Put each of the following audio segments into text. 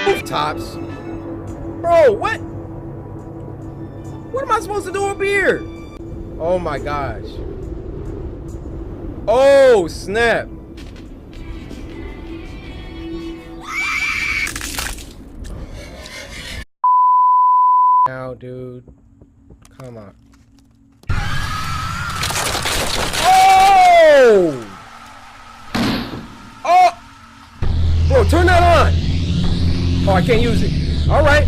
Rooftops? Bro, what? What am I supposed to do up here? Oh my gosh. Oh, snap. Now, dude. Come on. Oh! Oh! Bro, turn that on. Oh, I can't use it. All right.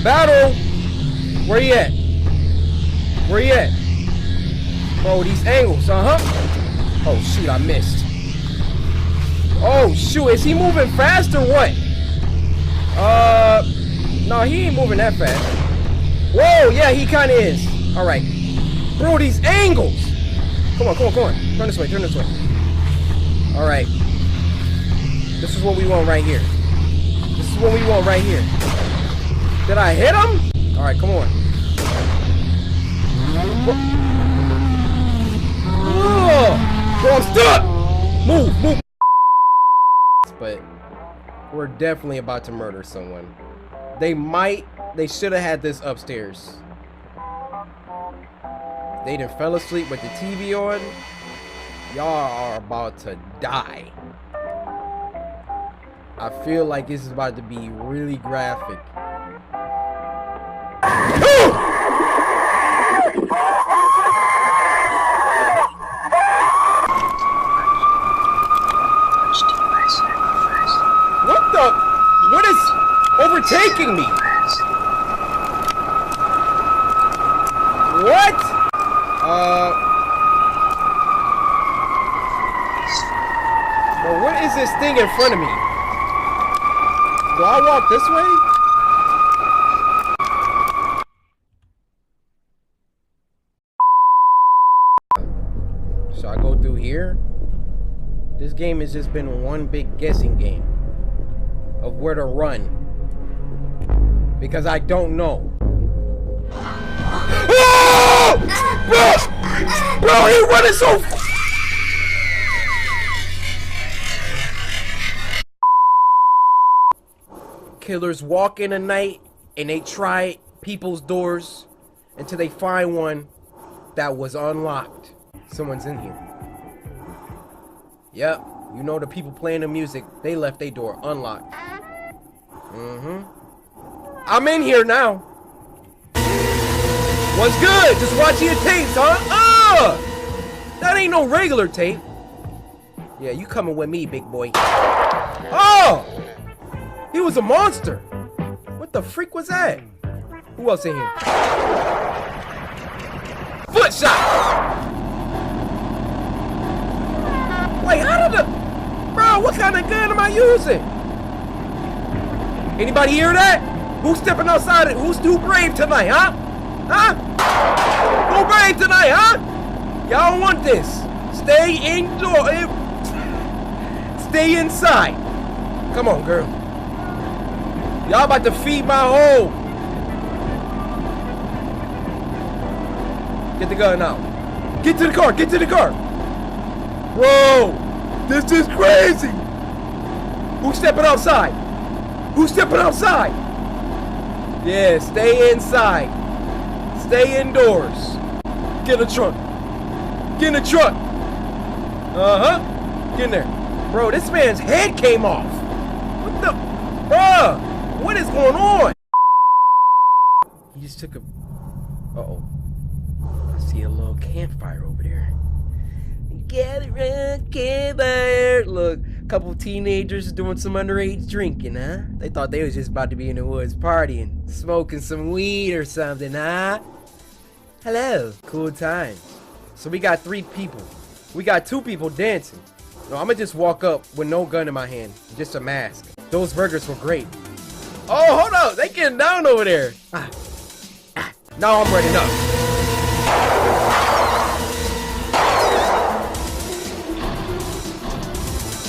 Battle. Where you at? Where you at? Bro, these angles, Oh, shoot, I missed. Oh, shoot, is he moving fast or what? No, he ain't moving that fast. Whoa, yeah, he kind of is. All right. Bro, these angles. Come on, come on, come on. Turn this way, turn this way. All right. This is what we want right here. This is what we want right here. Did I hit him? All right, come on. Oh, bro, I'm stuck. Move, move. But we're definitely about to murder someone. They should have had this upstairs. They done fell asleep with the TV on. Y'all are about to die. I feel like this is about to be really graphic. What the? What is overtaking me? What? Bro, what is this thing in front of me? Do I walk this way? Should I go through here? This game has just been one big guessing game of where to run. Because I don't know. Oh! Bro, he running so Killers walk in the night and they try people's doors until they find one that was unlocked. Someone's in here. Yep, you know the people playing the music, they left their door unlocked. I'm in here now. What's good? Just watching your tapes, huh? That ain't no regular tape. Yeah, you coming with me, big boy. Oh! He was a monster. What the freak was that? Who else in here? Foot shot! Wait, how did the... Bro, what kind of gun am I using? Anybody hear that? Who's stepping outside? Who's too brave tonight, huh? Huh? Who brave tonight, huh? Y'all don't want this. Stay indoor. Stay inside. Come on, girl. Y'all about to feed my hole. Get the gun out. Get to the car. Get to the car. Bro, this is crazy. Who's stepping outside? Who's stepping outside? Yeah, stay inside. Stay indoors. Get in the trunk. Get in the trunk. Get in there. Bro, this man's head came off. What the? Bruh. What is going on? He just took a... Uh-oh. I see a little campfire over there. Gather around campfire. Look, a couple of teenagers doing some underage drinking, huh? They thought they was just about to be in the woods partying, smoking some weed or something, huh? Hello. Cool times. So we got 3 people. We got 2 people dancing. No, I'm gonna just walk up with no gun in my hand, just a mask. Those burgers were great. Oh, hold up. They getting down over there. Now I'm ready up.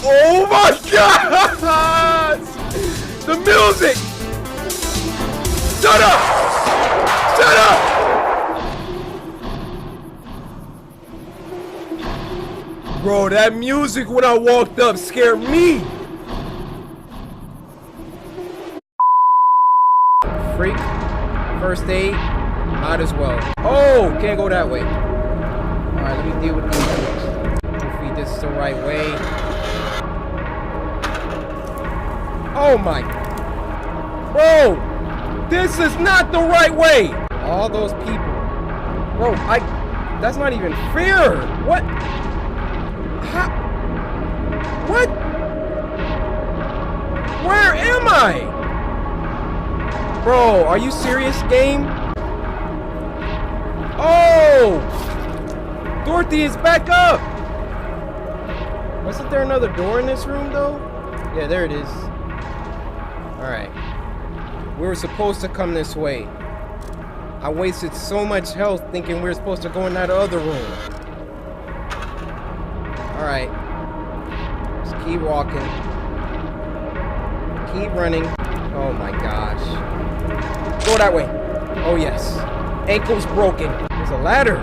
Oh my God! The music! Shut up! Shut up! Bro, that music when I walked up scared me. freak. First aid. Might as well. Oh, can't go that way. Alright, let me deal with these things. Hopefully this is the right way. Oh my. Bro! This is not the right way! All those people. Bro, that's not even fair! What? How? What? Where am I? Bro, are you serious, game? Oh! Dorothy is back up! Wasn't there another door in this room, though? Yeah, there it is. Alright. We were supposed to come this way. I wasted so much health thinking we were supposed to go in that other room. Alright. Just keep walking. Keep running. Oh my gosh. Go that way. Oh yes. Ankle's broken. There's a ladder.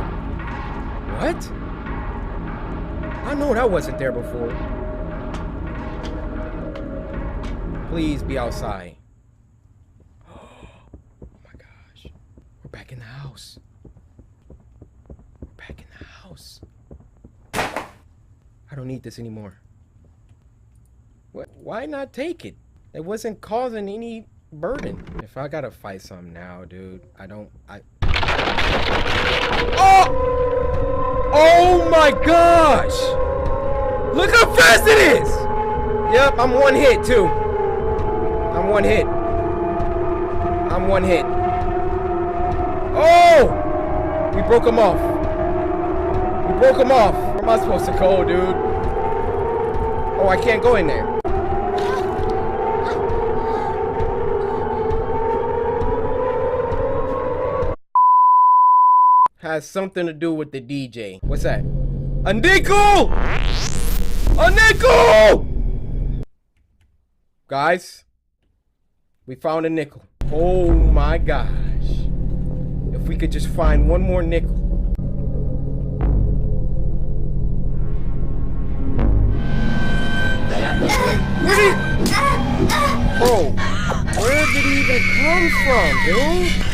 What? I know that wasn't there before. Please be outside. Back in the house. We're back in the house. I don't need this anymore. What? Why not take it? It wasn't causing any burden. If I gotta fight something now, dude, Oh! Oh my gosh! Look how fast it is! Yep, I'm one hit too. I'm one hit. I'm one hit. Oh! We broke him off. We broke him off. Where am I supposed to go, dude? Oh, I can't go in there. Has something to do with the DJ. What's that? A nickel! A nickel! Guys, we found a nickel. Oh my gosh. If we could just find one more nickel. Where did he... Bro, where did he even come from, dude?